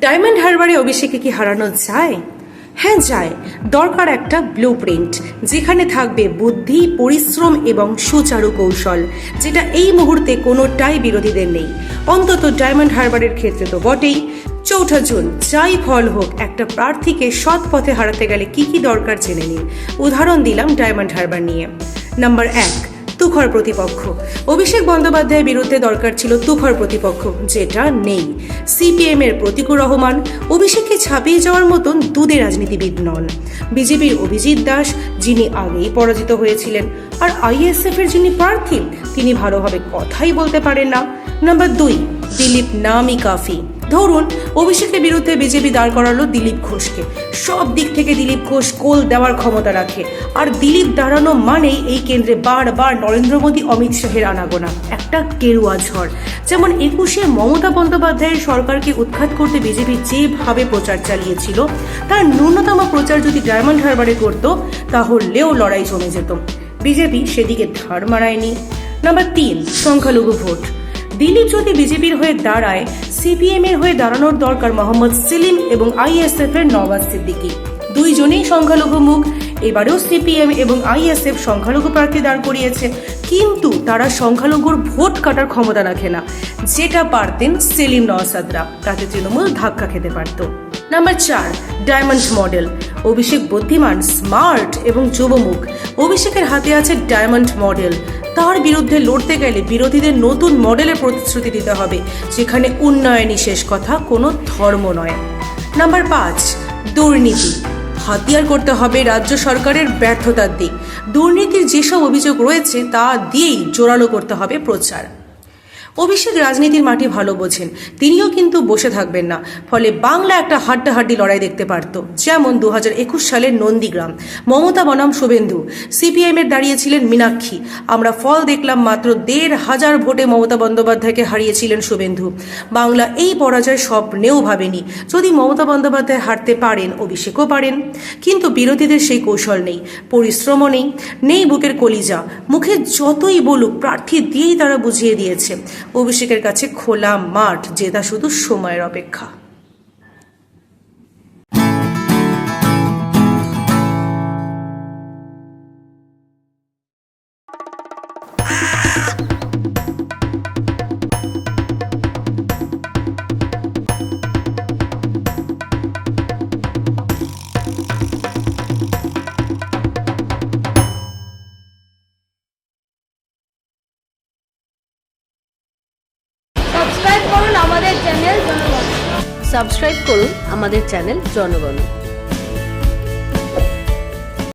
Diamond হারবারে অভিষেকে কি হারানো যায়? হ্যাঁ যায়। দরকার একটা ব্লুপ্রিন্ট, যেখানে থাকবে বুদ্ধি, পরিশ্রম এবং সুচারু কৌশল, যেটা এই মুহূর্তে কোনোটাই বিরোধীদের নেই, অন্তত ডায়মন্ড হারবারের ক্ষেত্রে তো বটেই। ৪ জুন যাই ফল হোক, একটা প্রার্থীকে সৎ পথে হারাতে গেলে কি কি দরকার জেনে নিন। উদাহরণ দিলাম ডায়মন্ড হারবার নিয়ে। নাম্বার ১, তুখর প্রতিপক্ষ। অভিষেক বন্দ্যোপাধ্যায়ের বিরুদ্ধে দরকার ছিল তুখর প্রতিপক্ষ, যেটা নেই। সিপিএম এর প্রতীকুর রহমান অভিষেককে ছাপিয়ে যাওয়ার মতন দুধে রাজনীতিবিদ নন। বিজেপির অভিজিৎ দাস, যিনি আগেই পরাজিত হয়েছিলেন, আর আইএসএফ এর যিনি প্রার্থী, তিনি ভালোভাবে কথাই বলতে পারেন না। নাম্বার ২, দিলীপ নামই কাফি। ধরুন অভিষেকের বিরুদ্ধে বিজেপি দাঁড় করালো দিলীপ ঘোষকে। সব দিক থেকে দিলীপ ঘোষ কোল দেওয়ার ক্ষমতা রাখে, আর দিলীপ দাঁড়ানো মানেই এই কেন্দ্রে বারবার নরেন্দ্র মোদী, অমিত শাহের আনাগোনা, একটা গেরুয়া ঝড়। যেমন ২১-এ মমতা বন্দ্যোপাধ্যায়ের সরকারকে উৎখাত করতে বিজেপি যেভাবে প্রচার চালিয়েছিল, তার ন্যূনতম প্রচার যদি ডায়মন্ড হারবারে করত, তাহলেও লড়াই জমে যেত। বিজেপি সেদিকে ধার মারায়নি। নাম্বার ৩, সংখ্যালঘু ভোট। দিলীপ যদি বিজেপির হয়ে দাঁড়ায়, সিপিএম এর হয়ে দাঁড়ানোর দরকার মোহাম্মদ সেলিম এবং আইএসএফ এর নওয়াজ সিদ্দিকী। দুইজনেই সংখ্যালঘু মুখ। এবারেও সিপিএম এবং আইএসএফ সংখ্যালঘু প্রার্থী দাঁড় করিয়েছে, কিন্তু তারা সংখ্যালঘুর ভোট কাটার ক্ষমতা রাখে না, যেটা পারতেন সেলিম নওয়াজরা। তাতে তৃণমূল ধাক্কা খেতে পারত। Number ৪, diamond model. অভিষেক বুদ্ধিমান, স্মার্ট এবং যুবমুখ। অভিষেকের হাতে আছে ডায়মন্ড মডেল। তার বিরুদ্ধে লড়তে গেলে বিরোধীদের নতুন মডেলের প্রতিশ্রুতি দিতে হবে, যেখানে উন্নয়নই শেষ কথা, কোনো ধর্ম নয়। নাম্বার ৫, দুর্নীতি। হাতিয়ার করতে হবে রাজ্য সরকারের ব্যর্থতার দিক। দুর্নীতির যেসব অভিযোগ রয়েছে তা দিয়েই জোরালো করতে হবে প্রচার। অভিষেক রাজনীতির মাটি ভালো বোঝেন, তিনিও কিন্তু বসে থাকবেন না। ফলে বাংলা একটা হাড্ডাহাড্ডি লড়াই দেখতে পারত। যেমন ২০২১ সালের নন্দীগ্রাম, মমতা বনাম শুভেন্দু। সিপিএম এর দাঁড়িয়েছিলেন মীনাক্ষী। আমরা ফল দেখলাম, মাত্র ১৫০০ ভোটে মমতা বন্দ্যোপাধ্যায়কে হারিয়েছিলেন শুভেন্দু। বাংলা এই পরাজয় স্বপ্নেও ভাবেনি। যদি মমতা বন্দ্যোপাধ্যায় হারতে পারেন, অভিষেকও পারেন। কিন্তু বিরোধীদের সেই কৌশল নেই, পরিশ্রমও নেই বুকের কলিজা। মুখে যতই বলুক, প্রার্থী দিয়েই তারা বুঝিয়ে দিয়েছে অভিষেকের কাছে খোলা মাঠ, জেতা শুধু সময়ের অপেক্ষা। সাবস্ক্রাইব করুন আমাদের চ্যানেল জনগণ।